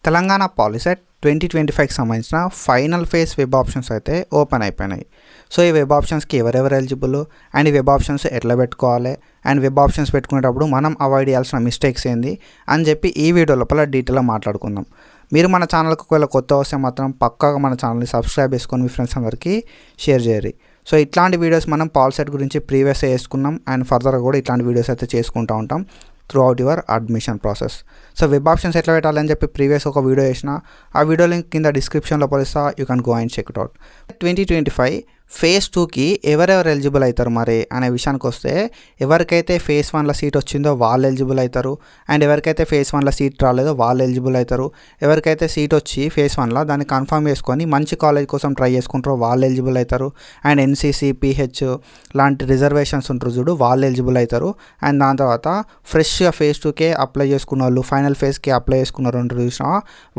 Telangana POLYCET 2025కి సంబంధించిన final phase web options అయితే open అయిపోయినాయి. సో ఈ వెబ్ ఆప్షన్స్కి ఎవరెవరు ఎలిజిబుల్ అండ్ ఈ వెబ్ ఆప్షన్స్ ఎట్లా పెట్టుకోవాలి అండ్ వెబ్ ఆప్షన్స్ పెట్టుకునేటప్పుడు మనం అవాయిడ్ చేయాల్సిన మిస్టేక్స్ ఏంది అని చెప్పి ఈ వీడియో లోపల డీటెయిల్గా మాట్లాడుకుందాం. మీరు మన ఛానల్కి ఒకవేళ కొత్త వస్తే మాత్రం పక్కాగా మన ఛానల్ని సబ్స్క్రైబ్ చేసుకొని మీ ఫ్రెండ్స్ అందరికీ షేర్ చేయరు. సో ఇట్లాంటి వీడియోస్ మనం పాలిసెట్ గురించి ప్రీవియస్ చేసుకున్నాం అండ్ ఫర్దర్గా కూడా ఇట్లాంటి వీడియోస్ అయితే చేసుకుంటూ ఉంటాం through out your admission process. So web options ఎట్లా పెట్టాలని చెప్పి ప్రీవియస్ ఒక వీడియో చేసిన, ఆ వీడియో లింక్ కింద డిస్క్రిప్షన్లో పోలిస్తా, you can go and check it out. 2025 phase 2కి ఎవరెవరు ఎలిజిబుల్ అవుతారు మరి అనే విషయానికి వస్తే, ఎవరికైతే ఫేజ్ 1లో సీట్ వచ్చిందో వాళ్ళు ఎలిజిబుల్ అవుతారు అండ్ ఎవరికైతే ఫేజ్ 1లో సీట్ రాలేదో వాళ్ళు ఎలిజిబుల్ అవుతారు. ఎవరికైతే సీట్ వచ్చి ఫేజ్ 1లో దాన్ని కన్ఫర్మ్ చేసుకొని మంచి కాలేజ్ కోసం ట్రై చేసుకుంటారో వాళ్ళు ఎలిజిబుల్ అవుతారు. అండ్ ఎన్సీసీ, పీహెచ్ లాంటి రిజర్వేషన్స్ ఉంటారు చూడు, వాళ్ళు ఎలిజిబుల్ అవుతారు. అండ్ దాని తర్వాత ఫ్రెష్గా ఫేజ్ 2కే అప్లై చేసుకున్న వాళ్ళు, ఫైనల్ ఫేజ్కి అప్లై చేసుకున్నారు చూసినా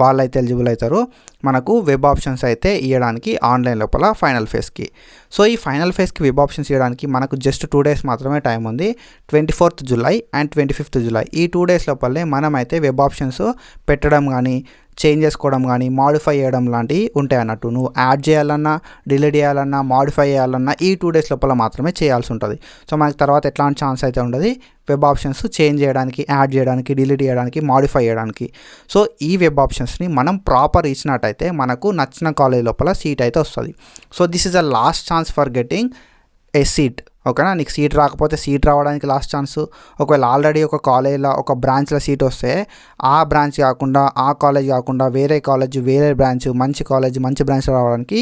వాళ్ళైతే ఎలిజిబుల్ అవుతారు మనకు వెబ్ ఆప్షన్స్ అయితే ఇవ్వడానికి ఆన్లైన్ లోపల ఫైనల్ ఫేజ్కి. సో ఈ ఫైనల్ ఫేజ్కి వెబ్ ఆప్షన్స్ ఇవ్వడానికి మనకు జస్ట్ 2 days మాత్రమే టైం ఉంది. 24th July and 25th July ఈ 2 days లోపలనే మనమైతే వెబ్ ఆప్షన్స్ పెట్టడం కానీ, చేంజ్ చేసుకోవడం కానీ, మాడిఫై చేయడం లాంటివి ఉంటాయి అన్నట్టు. నువ్వు యాడ్ చేయాలన్నా, డిలీట్ చేయాలన్నా, మాడిఫై చేయాలన్నా ఈ 2 days లోపల మాత్రమే చేయాల్సి ఉంటుంది. సో మనకి తర్వాత ఎట్లాంటి ఛాన్స్ అయితే ఉండదు వెబ్ ఆప్షన్స్ చేంజ్ చేయడానికి, యాడ్ చేయడానికి, డిలీట్ చేయడానికి, మాడిఫై చేయడానికి. సో ఈ వెబ్ ఆప్షన్స్ని మనం ప్రాపర్ ఇచ్చినట్టయితే మనకు నచ్చిన కాలేజ్ లోపల సీట్ అయితే వస్తుంది. So this is a last chance for getting a seat. ఓకేనా, నీకు సీట్ రాకపోతే సీట్ రావడానికి లాస్ట్ ఛాన్స్. ఒకవేళ ఆల్రెడీ ఒక కాలేజ్లో ఒక బ్రాంచ్లో సీట్ వస్తే ఆ బ్రాంచ్ కాకుండా, ఆ కాలేజ్ కాకుండా వేరే కాలేజ్, వేరే బ్రాంచ్, మంచి కాలేజ్, మంచి బ్రాంచ్ రావడానికి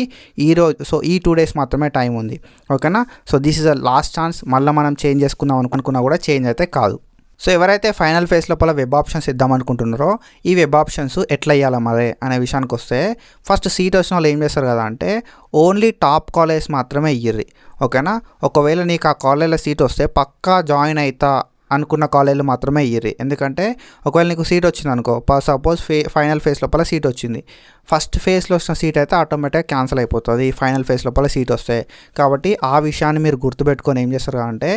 సో ఈ 2 days మాత్రమే టైం ఉంది. ఓకేనా, so this is a last chance. మళ్ళీ మనం చేంజ్ చేసుకుందాం అనుకున్నా కూడా చేంజ్ అయితే కాదు. సో ఎవరైతే ఫైనల్ ఫేజ్ లోపల వెబ్ ఆప్షన్స్ ఇద్దాం అనుకుంటున్నారో ఈ వెబ్ ఆప్షన్స్ ఎట్లా ఇవ్వాలి మరి అనే విషయానికి వస్తే, ఫస్ట్ సీట్ వచ్చిన వాళ్ళు ఏం చేస్తారు కదా అంటే ఓన్లీ టాప్ కాలేజ్ మాత్రమే ఇయ్యర్రి. ఓకేనా, ఒకవేళ నీకు ఆ కాలేజ్లో సీట్ వస్తే పక్కా జాయిన్ అవుతా అనుకున్న కాలేజీలు మాత్రమే ఇయ్యరి. ఎందుకంటే ఒకవేళ నీకు సీట్ వచ్చింది అనుకో, సపోజ్ ఫైనల్ ఫేజ్ లోపల సీట్ వచ్చింది, ఫస్ట్ ఫేజ్లో వచ్చిన సీట్ అయితే ఆటోమేటిక్గా క్యాన్సిల్ అయిపోతుంది ఫైనల్ ఫేజ్ లోపల సీట్ వస్తే. కాబట్టి ఆ విషయాన్ని మీరు గుర్తుపెట్టుకొని ఏం చేస్తారు అంటే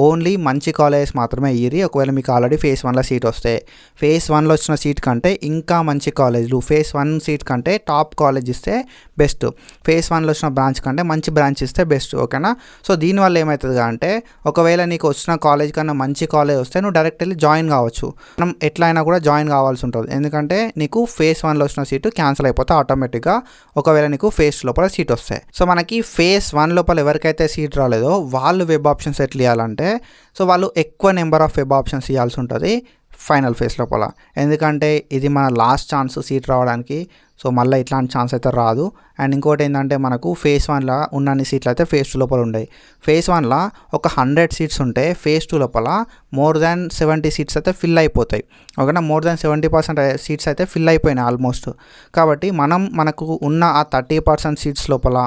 ఓన్లీ మంచి కాలేజెస్ మాత్రమే ఇయ్యరి. ఒకవేళ మీకు ఆల్రెడీ ఫేజ్ 1లో సీట్ వస్తే, ఫేజ్ 1లో వచ్చిన సీట్ కంటే ఇంకా మంచి కాలేజీలు, ఫేజ్ 1 సీట్ కంటే టాప్ కాలేజ్ ఇస్తే బెస్ట్, ఫేజ్ 1లో వచ్చిన బ్రాంచ్ కంటే మంచి బ్రాంచ్ ఇస్తే బెస్ట్. ఓకేనా, సో దీనివల్ల ఏమవుతుంది అంటే ఒకవేళ నీకు వచ్చిన కాలేజ్ కన్నా మంచి కాలేజ్ వస్తే నువ్వు డైరెక్ట్ వెళ్ళి జాయిన్ కావచ్చు. మనం ఎట్లా అయినా కూడా జాయిన్ కావాల్సి ఉంటుంది. ఎందుకంటే నీకు ఫేజ్ 1లో వచ్చిన సీటు క్యాన్సిల్ అయిపోతే ఆటోమేటిక్గా ఒకవేళ నీకు ఫేజ్ లోపల సీట్ వస్తాయి. సో మనకి ఫేజ్ 1 లోపల ఎవరికైతే సీట్ రాలేదో వాళ్ళు వెబ్ ఆప్షన్స్ ఎట్లా ఇవ్వాలంటే, సో వాళ్ళు ఎక్కువ నెంబర్ ఆఫ్ వెబ్ ఆప్షన్స్ ఇవ్వాల్సి ఉంటుంది ఫైనల్ ఫేజ్ లోపల. ఎందుకంటే ఇది మన లాస్ట్ ఛాన్స్ సీట్ రావడానికి. సో మళ్ళీ ఇట్లాంటి ఛాన్స్ అయితే రాదు. అండ్ ఇంకోటి ఏంటంటే మనకు ఫేజ్ 1లో ఉన్నన్ని సీట్లు అయితే ఫేజ్ 2 లోపల ఉన్నాయి. ఫేజ్ 1లో ఒక 100 సీట్స్ ఉంటే ఫేజ్ 2 లోపల మోర్ దాన్ 70 సీట్స్ అయితే ఫిల్ అయిపోతాయి. ఓకేనా, మోర్ దాన్ 70% సీట్స్ అయితే ఫిల్ అయిపోయినాయి ఆల్మోస్ట్. కాబట్టి మనకు ఉన్న ఆ 30% సీట్స్ లోపల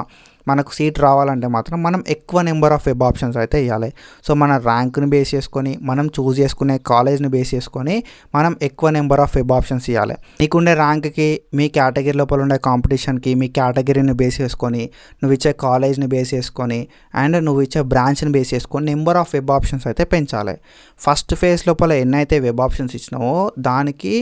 మనకు సీట్ రావాలంటే మాత్రం మనం ఎక్కువ నెంబర్ ఆఫ్ వెబ్ ఆప్షన్స్ అయితే ఇవ్వాలి. సో మన ర్యాంక్ని బేస్ చేసుకొని, మనం చూస్ చేసుకునే కాలేజ్ని బేస్ చేసుకొని మనం ఎక్కువ నెంబర్ ఆఫ్ వెబ్ ఆప్షన్స్ ఇవ్వాలి. నీకుండే ర్యాంక్కి, మీ కేటగిరీ లోపల ఉండే కాంపిటీషన్కి, మీ కేటగిరీని బేస్ చేసుకొని, నువ్వు ఇచ్చే కాలేజ్ని బేస్ చేసుకొని అండ్ నువ్వు ఇచ్చే బ్రాంచ్ని బేస్ చేసుకొని నెంబర్ ఆఫ్ వెబ్ ఆప్షన్స్ అయితే పెంచాలి. ఫస్ట్ ఫేజ్ లోపల ఎన్నైతే వెబ్ ఆప్షన్స్ ఇచ్చినావో దానికి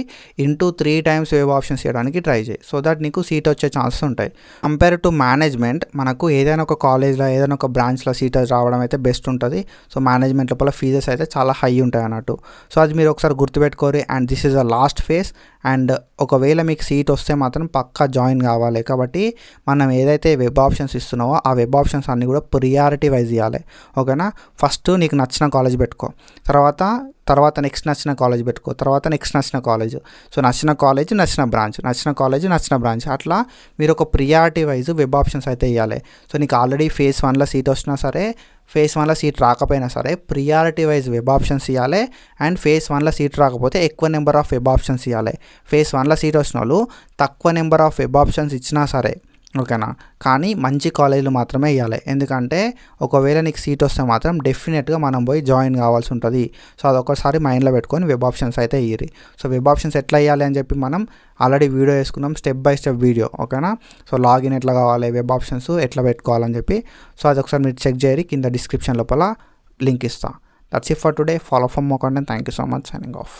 ఇంటూ 3 times వెబ్ ఆప్షన్స్ ఇవ్వడానికి ట్రై చేయి. సో దట్ నీకు సీట్ వచ్చే ఛాన్సెస్ ఉంటాయి. కంపేర్ టు మేనేజ్మెంట్ మనకు ఏదైనా ఒక కాలేజ్లో, ఏదైనా ఒక బ్రాంచ్లో సీట్ రావడం అయితే బెస్ట్ ఉంటుంది. సో మేనేజ్మెంట్ లోపల ఫీజెస్ అయితే చాలా హై ఉంటాయి అన్నట్టు. సో అది మీరు ఒకసారి గుర్తుపెట్టుకోరు. And this is a last phase. And ఒకవేళ మీకు సీట్ వస్తే మాత్రం పక్కా జాయిన్ కావాలి. కాబట్టి మనం ఏదైతే వెబ్ ఆప్షన్స్ ఇస్తున్నావో ఆ వెబ్ ఆప్షన్స్ అన్నీ కూడా ప్రియారిటీ వైజ్ ఇవ్వాలి. ఓకేనా, ఫస్ట్ నీకు నచ్చిన కాలేజ్ పెట్టుకో, తర్వాత నెక్స్ట్ నచ్చిన కాలేజ్ పెట్టుకో, తర్వాత నెక్స్ట్ నచ్చిన కాలేజ్. సో నచ్చిన కాలేజ్, నచ్చిన బ్రాంచ్, నచ్చిన కాలేజ్, నచ్చిన బ్రాంచ్, అట్లా మీరు ఒక ప్రియారిటీ వైజ్ వెబ్ ఆప్షన్స్ అయితే ఇవ్వాలి. సో నీకు ఆల్రెడీ ఫేజ్ 1లో సీట్ వచ్చినా సరే, ఫేజ్ 1లో సీట్ రాకపోయినా సరే ప్రియారిటీ వైజ్ వెబ్ ఆప్షన్స్ ఇవ్వాలి. అండ్ ఫేజ్ 1లో సీట్ రాకపోతే ఎక్కువ నెంబర్ ఆఫ్ వెబ్ ఆప్షన్స్ ఇవ్వాలి. ఫేజ్ 1లో సీట్ వచ్చిన వాళ్ళు తక్కువ నెంబర్ ఆఫ్ వెబ్ ఆప్షన్స్ ఇచ్చినా సరే, ఓకేనా, కానీ మంచి కాలేజీలు మాత్రమే ఇవ్వాలి. ఎందుకంటే ఒకవేళ నీకు సీట్ వస్తే మాత్రం డెఫినెట్గా మనం పోయి జాయిన్ కావాల్సి ఉంటుంది. సో అదొకసారి మైండ్లో పెట్టుకొని వెబ్ ఆప్షన్స్ అయితే ఇయ్యి. సో వెబ్ ఆప్షన్స్ ఎట్లా ఇవ్వాలి అని చెప్పి మనం ఆల్రెడీ వీడియో వేసుకున్నాం, స్టెప్ బై స్టెప్ వీడియో. ఓకేనా, సో లాగిన్ ఎట్లా కావాలి, వెబ్ ఆప్షన్స్ ఎట్లా పెట్టుకోవాలని చెప్పి. సో అది ఒకసారి మీరు చెక్ చేయరి, కింద డిస్క్రిప్షన్ లోపల లింక్ ఇస్తా. That's it for today. Follow for more content. Thank you so much. Signing off.